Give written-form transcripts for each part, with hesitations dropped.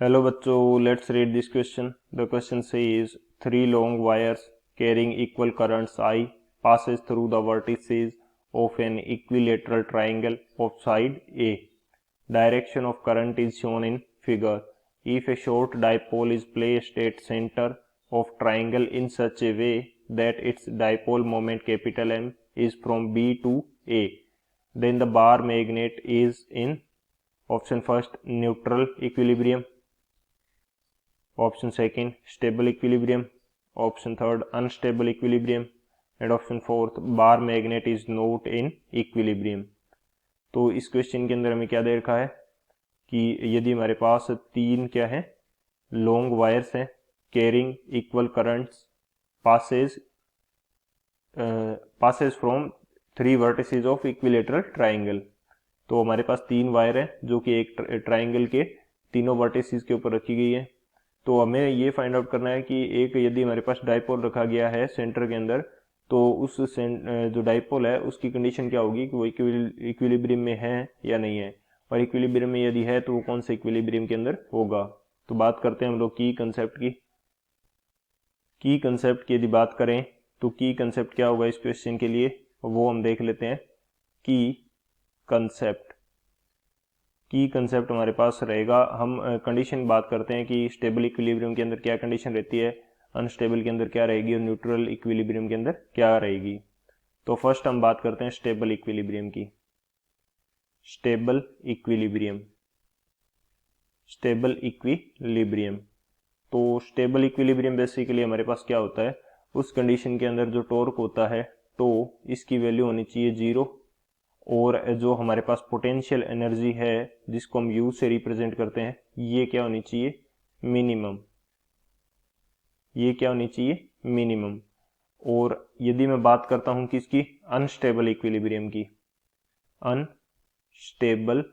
Hello बच्चों, let's read this question. The question says three long wires carrying equal currents I passes through the vertices of an equilateral triangle of side A. Direction of current is shown in figure. If a short dipole is placed at center of triangle in such a way that its dipole moment capital M is from B to A, then the bar magnet is in option first neutral equilibrium, option second stable equilibrium, option third unstable equilibrium and option fourth bar magnet is not in equilibrium. तो इस question के अंदर हमें क्या दे रखा है कि यदि हमारे पास तीन क्या है लॉन्ग वायर्स हैं carrying equal currents passes from three vertices of equilateral triangle. तो हमारे पास तीन वायर है जो कि एक ट्राइंगल के तीनों वर्टिसेस के ऊपर रखी गई है। तो हमें ये फाइंड आउट करना है कि एक यदि हमारे पास डाइपोल रखा गया है सेंटर के अंदर, तो उस जो डाइपोल है उसकी कंडीशन क्या होगी कि वो इक्विलिब्रियम में है या नहीं है, और इक्विलिब्रियम में यदि है तो वो कौन से इक्विलिब्रियम के अंदर होगा। तो बात करते हैं हम लोग की कंसेप्ट की यदि बात करें तो की कंसेप्ट क्या होगा इस क्वेश्चन के लिए, वो हम देख लेते हैं। की कंसेप्ट हमारे पास रहेगा, हम कंडीशन बात करते हैं कि स्टेबल इक्विलिब्रियम के अंदर क्या कंडीशन रहती है, अनस्टेबल के अंदर क्या रहेगी और न्यूट्रल इक्विलिब्रियम के अंदर क्या रहेगी। तो फर्स्ट हम बात करते हैं स्टेबल इक्विलिब्रियम की। स्टेबल इक्विलिब्रियम तो स्टेबल इक्विलिब्रियम बेसिकली हमारे पास क्या होता है, उस कंडीशन के अंदर जो टॉर्क होता है तो इसकी वैल्यू होनी चाहिए जीरो, और जो हमारे पास पोटेंशियल एनर्जी है जिसको हम यू से रिप्रेजेंट करते हैं ये क्या होनी चाहिए मिनिमम। और यदि मैं बात करता हूं किसकी, अनस्टेबल इक्विलिब्रियम की, अनस्टेबल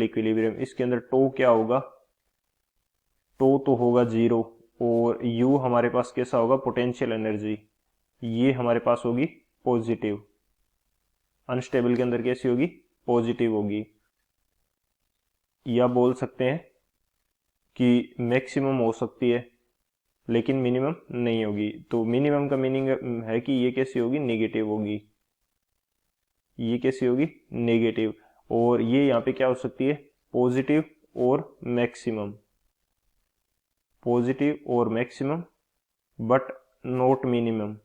इक्विलिब्रियम इसके अंदर टो क्या होगा, टो तो होगा जीरो, और u हमारे पास कैसा होगा पोटेंशियल एनर्जी, ये हमारे पास होगी पॉजिटिव। अनस्टेबल के अंदर कैसी होगी, पॉजिटिव होगी, या बोल सकते हैं कि मैक्सिमम हो सकती है लेकिन मिनिमम नहीं होगी। तो मिनिमम का मीनिंग है कि ये कैसी होगी, नेगेटिव होगी, और ये यहाँ पे क्या हो सकती है, पॉजिटिव और मैक्सिमम, बट नॉट मिनिमम,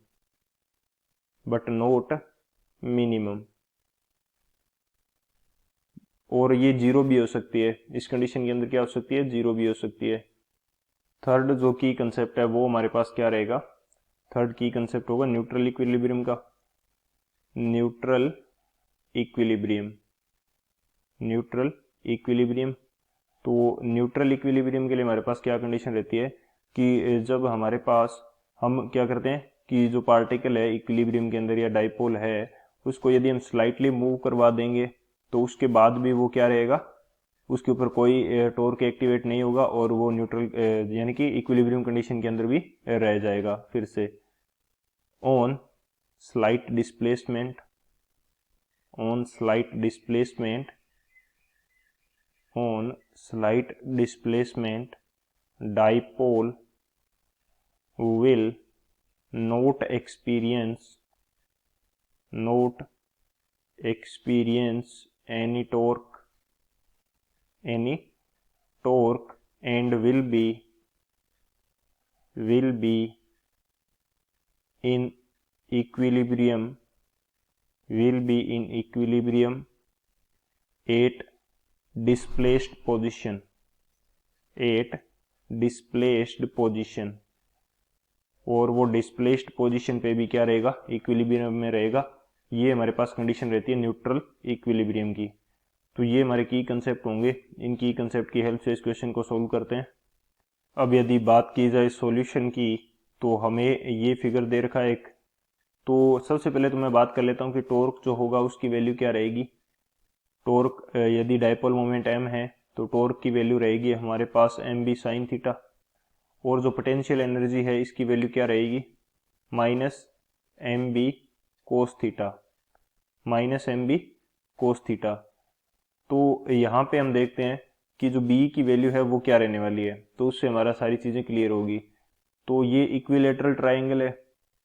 और ये जीरो भी हो सकती है। इस कंडीशन के अंदर क्या हो सकती है, जीरो भी हो सकती है। थर्ड जो की कंसेप्ट है वो हमारे पास क्या रहेगा, थर्ड की कंसेप्ट होगा न्यूट्रल इक्विलिब्रियम का। न्यूट्रल इक्विलिब्रियम तो न्यूट्रल इक्विलिब्रियम के लिए हमारे पास क्या कंडीशन रहती है कि जब हमारे पास हम क्या करते हैं कि जो पार्टिकल है इक्विलिब्रियम के अंदर या डाइपोल है उसको यदि हम स्लाइटली मूव करवा देंगे तो उसके बाद भी वो क्या रहेगा, उसके ऊपर कोई टॉर्क एक्टिवेट नहीं होगा और वो न्यूट्रल यानी कि इक्विलिब्रियम कंडीशन के अंदर भी रह जाएगा। फिर से on slight displacement dipole will not experience any torque and will be in equilibrium at displaced position, और वो डिस्प्लेस्ड पोजीशन पे भी क्या रहेगा, इक्विलिब्रियम में रहेगा। ये हमारे पास कंडीशन रहती है न्यूट्रल इक्विलिब्रियम की। तो ये हमारे की कंसेप्ट होंगे, इन की कंसेप्ट की हेल्प से इस क्वेश्चन को सोल्व करते हैं। अब यदि बात की जाए सॉल्यूशन की तो हमें ये फिगर दे रखा है एक, तो सबसे पहले तो मैं बात कर लेता हूँ कि टॉर्क जो होगा उसकी वैल्यू क्या रहेगी। टॉर्क यदि डाइपोल मोमेंट m है तो टॉर्क की वैल्यू रहेगी हमारे पास एम बी साइन थीटा, और जो पोटेंशियल एनर्जी है इसकी वैल्यू क्या रहेगी, minus M B cos theta. Minus M B cos theta. तो यहाँ पे हम देखते हैं कि जो बी की वैल्यू है वो क्या रहने वाली है, तो उससे हमारा सारी चीज़ें क्लियर होगी। तो ये इक्विलेटरल ट्राइंगल है,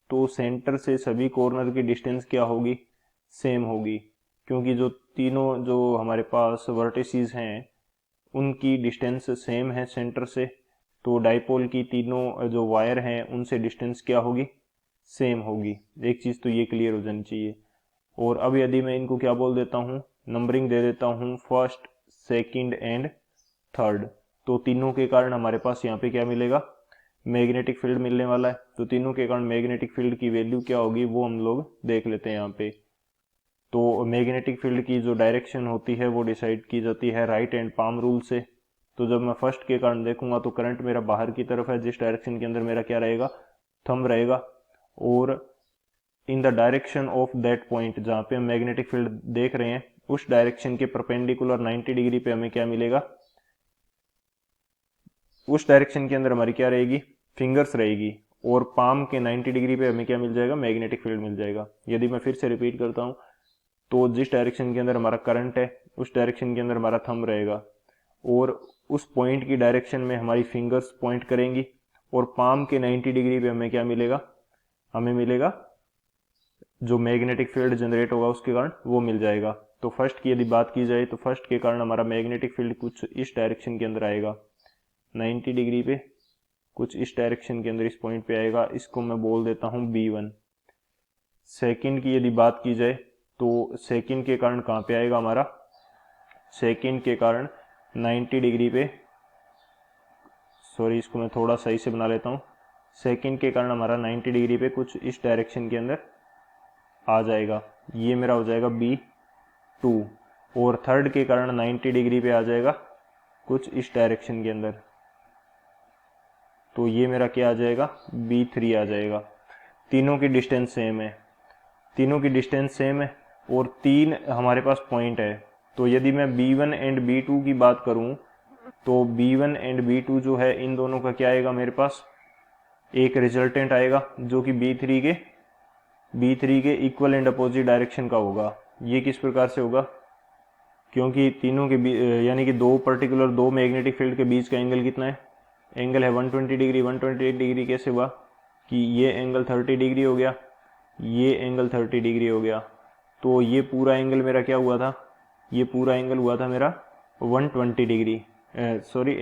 तो सेंटर से सभी कॉर्नर की डिस्टेंस क्या होगी, सेम होगी, क्योंकि जो तीनों जो हमारे पास वर्टिसेस हैं उनकी डिस्टेंस सेम है सेंटर से। तो डाइपोल की तीनों जो वायर हैं उनसे डिस्टेंस क्या होगी, सेम होगी। एक चीज़ तो ये क्लियर हो जानी चाहिए। और अब यदि मैं इनको क्या बोल देता हूँ, नंबरिंग दे देता हूँ फर्स्ट, सेकंड एंड थर्ड, तो तीनों के कारण हमारे पास यहाँ पे क्या मिलेगा, मैग्नेटिक फील्ड मिलने वाला है। तो तीनों के कारण मैग्नेटिक फील्ड की वैल्यू क्या होगी वो हम लोग देख लेते हैं यहाँ पे। तो मैग्नेटिक फील्ड की जो डायरेक्शन होती है वो डिसाइड की जाती है राइट एंड पाम रूल से। तो जब मैं फर्स्ट के कारण देखूंगा तो करंट मेरा बाहर की तरफ है, जिस डायरेक्शन के अंदर मेरा क्या रहेगा, थंब रहेगा। और in the direction of that point, जहाँ पे हम मैग्नेटिक फील्ड देख रहे हैं उस डायरेक्शन के परपेंडिकुलर 90 डिग्री पे हमें क्या मिलेगा, उस डायरेक्शन के अंदर हमारी क्या रहेगी, फिंगर्स रहेगी। और पाम के 90 डिग्री पे हमें क्या मिल जाएगा, मैग्नेटिक फील्ड मिल जाएगा। यदि मैं फिर से रिपीट करता हूँ, तो जिस डायरेक्शन के अंदर हमारा करंट है उस डायरेक्शन के अंदर हमारा थंब रहेगा, और उस पॉइंट की डायरेक्शन में हमारी फिंगर्स पॉइंट करेंगी, और पाम के 90 डिग्री पे हमें क्या मिलेगा, हमें मिलेगा जो मैग्नेटिक फील्ड जनरेट होगा उसके कारण वो मिल जाएगा। तो फर्स्ट की यदि बात की जाए तो फर्स्ट के कारण हमारा मैग्नेटिक फील्ड कुछ इस डायरेक्शन के अंदर आएगा, 90 डिग्री पे कुछ इस डायरेक्शन के अंदर इस पॉइंट पे आएगा, इसको मैं बोल देता हूँ B1। सेकंड की यदि बात की जाए तो सेकंड के कारण कहाँ पे आएगा हमारा, सेकंड के कारण 90 डिग्री पे, सॉरी इसको मैं थोड़ा सही से बना लेता हूँ, सेकंड के कारण हमारा 90 डिग्री पे कुछ इस डायरेक्शन के अंदर आ जाएगा, ये मेरा हो जाएगा B2। और थर्ड के कारण 90 डिग्री पे आ जाएगा कुछ इस डायरेक्शन के अंदर, तो ये मेरा क्या आ जाएगा, B3 आ जाएगा। तीनों की डिस्टेंस सेम है, तीनों की डिस्टेंस सेम है और तीन हमारे पास पॉइंट है। तो यदि मैं B1 एंड B2 की बात करूं तो B1 एंड B2 जो है इन दोनों का क्या आएगा, मेरे पास एक रिजल्टेंट आएगा जो कि B3 के इक्वल एंड अपोजिट डायरेक्शन का होगा। ये किस प्रकार से होगा, क्योंकि तीनों के यानी कि दो मैग्नेटिक फील्ड के बीच का एंगल कितना है, एंगल है 120 डिग्री। 120 डिग्री कैसे हुआ कि ये एंगल 30 डिग्री हो गया, ये एंगल 30 डिग्री हो गया, तो ये पूरा एंगल मेरा क्या हुआ था, ये पूरा एंगल हुआ था मेरा 120 डिग्री, सॉरी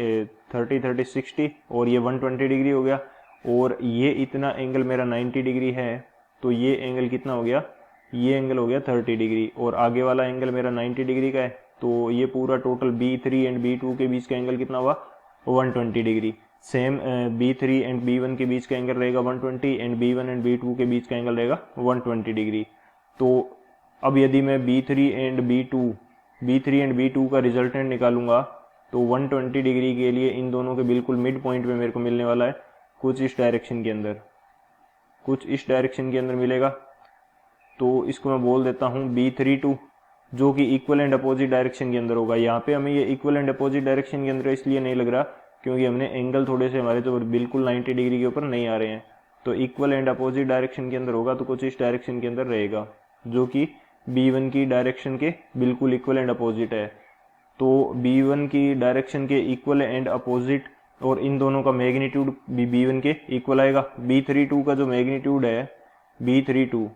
30 30 60, और ये 120 डिग्री हो गया। और ये इतना एंगल मेरा 90 डिग्री है, तो ये एंगल कितना हो गया, ये एंगल हो गया 30 डिग्री, और आगे वाला एंगल मेरा 90 डिग्री का है, तो ये पूरा टोटल B3 एंड B2 के बीच का एंगल कितना हुआ, 120 degree. Same B3 and B1 के बीच का एंगल रहेगा 120, एंड B1 एंड B2 के बीच का एंगल रहेगा 120 डिग्री। तो अब यदि मैं B3 एंड B2 का रिजल्टेंट निकालूंगा तो 120 डिग्री के लिए इन दोनों के बिल्कुल मिड पॉइंट पे मेरे को मिलने वाला है कुछ इस डायरेक्शन के अंदर, कुछ इस डायरेक्शन के अंदर मिलेगा। तो इसको मैं बोल देता हूँ B32, जो कि इक्वल एंड अपोजिट डायरेक्शन के अंदर होगा। यहाँ पे हमें ये इक्वल एंड अपोजिट डायरेक्शन के अंदर इसलिए नहीं लग रहा क्योंकि हमने एंगल थोड़े से हमारे तो बिल्कुल 90 डिग्री के ऊपर नहीं आ रहे हैं, तो इक्वल एंड अपोजिट डायरेक्शन के अंदर होगा, तो कुछ इस डायरेक्शन के अंदर रहेगा जो कि B1 की डायरेक्शन के बिल्कुल इक्वल एंड अपोजिट है। तो B1 की डायरेक्शन के इक्वल एंड अपोजिट और इन दोनों का मैग्नीट्यूड भी B1 के इक्वल आएगा। B32 का जो मैग्नीट्यूड है, B32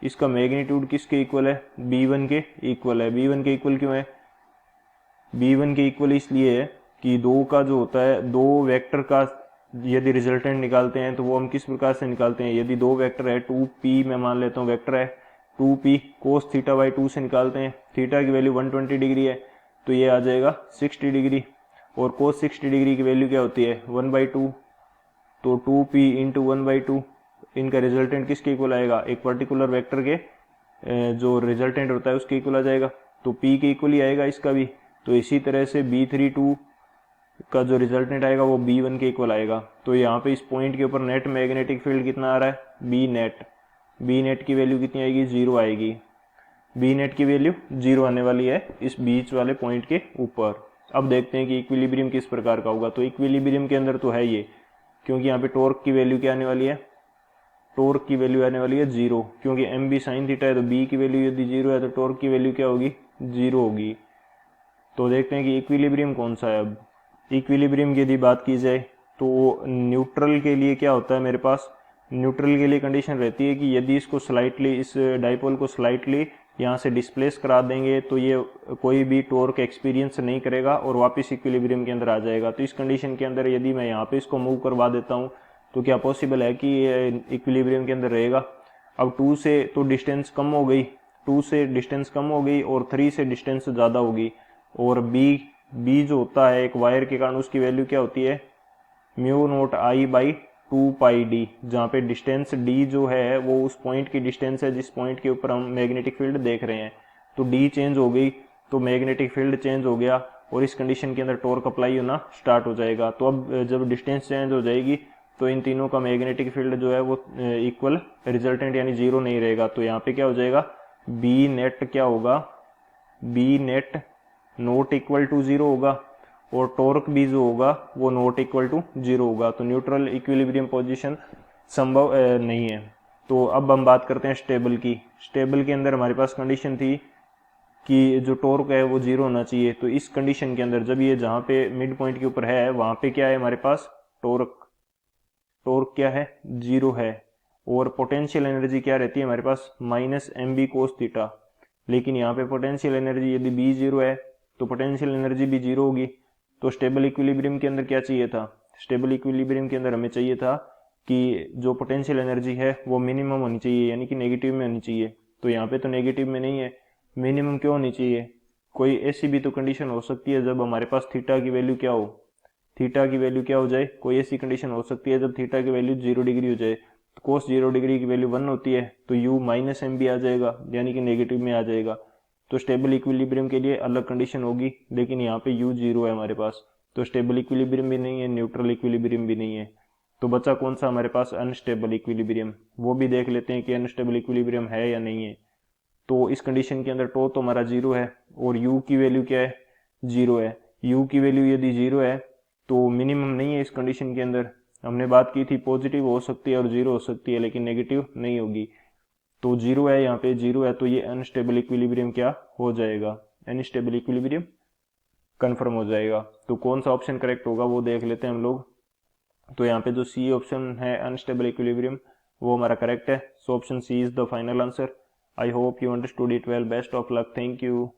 इसका मैग्नीट्यूड किसके इक्वल है, B1 के इक्वल है। B1 के इक्वल क्यों है, B1 के इक्वल इसलिए है कि दो का जो होता है, दो वेक्टर का यदि रिजल्टेंट निकालते हैं तो वो हम किस प्रकार से निकालते हैं, यदि दो वेक्टर है 2p, मैं मान लेता हूँ वेक्टर है 2p cos थीटा बाई 2 से निकालते हैं। थीटा की वैल्यू 120 डिग्री है तो ये आ जाएगा 60 डिग्री, और cos 60 डिग्री की वैल्यू क्या होती है 1/2, तो 2p इंटू 1/2 इनका रिजल्टेंट किसके इक्वल आएगा, एक पर्टिकुलर वेक्टर के जो रिजल्टेंट होता है उसके इक्वल आ जाएगा, तो p के इक्वल ही आएगा इसका भी। तो इसी तरह से B32 का जो रिजल्टेंट आएगा वो B1 के इक्वल आएगा। तो यहाँ पे इस पॉइंट के ऊपर नेट मैग्नेटिक फील्ड कितना आ रहा है, बी नेट की वैल्यू कितनी आएगी, 0 आएगी। बी नेट की वैल्यू 0 आने वाली है इस बीच वाले पॉइंट के ऊपर। अब देखते हैं कि इक्विलिब्रियम किस प्रकार का होगा। तो इक्विलिब्रियम के अंदर तो है ये, क्योंकि यहाँ पे टॉर्क की वैल्यू क्या आने वाली है, टॉर्क की वैल्यू आने वाली है 0, क्योंकि एम बी साइन थीटा है तो बी की वैल्यू यदि 0 है तो टॉर्क की वैल्यू क्या होगी, 0 होगी। तो देखते हैं कि इक्विलिब्रियम कौन सा है। अब इक्विलिब्रियम की यदि बात की जाए तो न्यूट्रल के लिए क्या होता है मेरे पास, न्यूट्रल के लिए कंडीशन रहती है कि यदि इसको स्लाइटली, इस डाइपोल को स्लाइटली यहाँ से डिस्प्लेस करा देंगे तो ये कोई भी टॉर्क एक्सपीरियंस नहीं करेगा और वापस इक्विलिब्रियम के अंदर आ जाएगा। तो इस कंडीशन के अंदर यदि मैं यहाँ पे इसको मूव करवा देता हूँ तो क्या पॉसिबल है कि ये इक्विलिब्रियम के अंदर रहेगा। अब 2 से तो डिस्टेंस कम हो गई, 2 से डिस्टेंस कम हो गई और 3 से डिस्टेंस ज़्यादा होगी, और बी जो होता है एक वायर के कारण उसकी वैल्यू क्या होती है, mu naught I by 2 pi D, जहाँ पे डिस्टेंस डी जो है वो उस पॉइंट की डिस्टेंस है जिस पॉइंट के ऊपर हम मैग्नेटिक फील्ड देख रहे हैं। तो डी चेंज हो गई तो मैग्नेटिक फील्ड चेंज हो गया और इस कंडीशन के अंदर टॉर्क अप्लाई होना स्टार्ट हो जाएगा। तो अब जब डिस्टेंस चेंज हो जाएगी तो इन तीनों का मैग्नेटिक फील्ड जो है वो इक्वल रिजल्टेंट यानी 0 नहीं रहेगा। तो यहाँ पे क्या हो जाएगा, बी नेट क्या होगा, B net not equal to 0 होगा और टॉर्क भी जो होगा वो नॉट इक्वल टू 0 होगा। तो न्यूट्रल इक्विलिब्रियम पोजीशन संभव नहीं है। तो अब हम बात करते हैं स्टेबल की। स्टेबल के अंदर हमारे पास कंडीशन थी कि जो टॉर्क है वो 0 होना चाहिए। तो इस कंडीशन के अंदर जब ये जहाँ पे मिड पॉइंट के ऊपर है वहाँ पे क्या है हमारे पास, टॉर्क क्या है, 0 है, और पोटेंशियल एनर्जी क्या रहती है हमारे पास, minus M B cos theta. लेकिन यहाँ पे पोटेंशियल एनर्जी यदि बी 0 है तो पोटेंशियल एनर्जी भी 0 होगी। तो स्टेबल इक्विलिब्रियम के अंदर क्या चाहिए था, स्टेबल इक्विलिब्रियम के अंदर हमें चाहिए था कि जो पोटेंशियल एनर्जी है वो मिनिमम होनी चाहिए, यानी कि नेगेटिव में होनी चाहिए। तो यहाँ पे तो नेगेटिव में नहीं है, मिनिमम क्यों होनी चाहिए, कोई ऐसी भी तो कंडीशन हो सकती है जब हमारे पास थीटा की वैल्यू क्या हो, थीटा की वैल्यू क्या हो जाए, कोई ऐसी कंडीशन हो सकती है जब थीटा की वैल्यू 0 डिग्री हो जाए। तो कोस 0 डिग्री की वैल्यू 1 होती है तो u माइनस एम भी आ जाएगा, यानी कि नेगेटिव में आ जाएगा। तो स्टेबल इक्विलिब्रियम के लिए अलग कंडीशन होगी, लेकिन यहाँ पे u 0 है हमारे पास, तो स्टेबल इक्विलिब्रियम भी नहीं है, न्यूट्रल इक्विलिब्रियम भी नहीं है। तो बचा कौन सा हमारे पास, अनस्टेबल इक्विलिब्रियम। वो भी देख लेते हैं कि अनस्टेबल इक्विलिब्रियम है या नहीं है। तो इस कंडीशन के अंदर टो तो हमारा 0 है और u की वैल्यू क्या है, 0 है। u की वैल्यू यदि 0 है तो मिनिमम नहीं है इस कंडीशन के अंदर। हमने बात की थी पॉजिटिव हो सकती है और 0 हो सकती है लेकिन नेगेटिव नहीं होगी। तो 0 है, यहाँ पे 0 है, तो ये अनस्टेबल इक्विलिब्रियम क्या हो जाएगा, अनस्टेबल इक्विलिब्रियम कंफर्म हो जाएगा। तो कौन सा ऑप्शन करेक्ट होगा वो देख लेते हैं हम लोग। तो यहाँ पे जो सी ऑप्शन है अनस्टेबल इक्विलिब्रियम वो हमारा करेक्ट है। So option C is the final answer. I hope you understood it well. Best of luck. Thank you.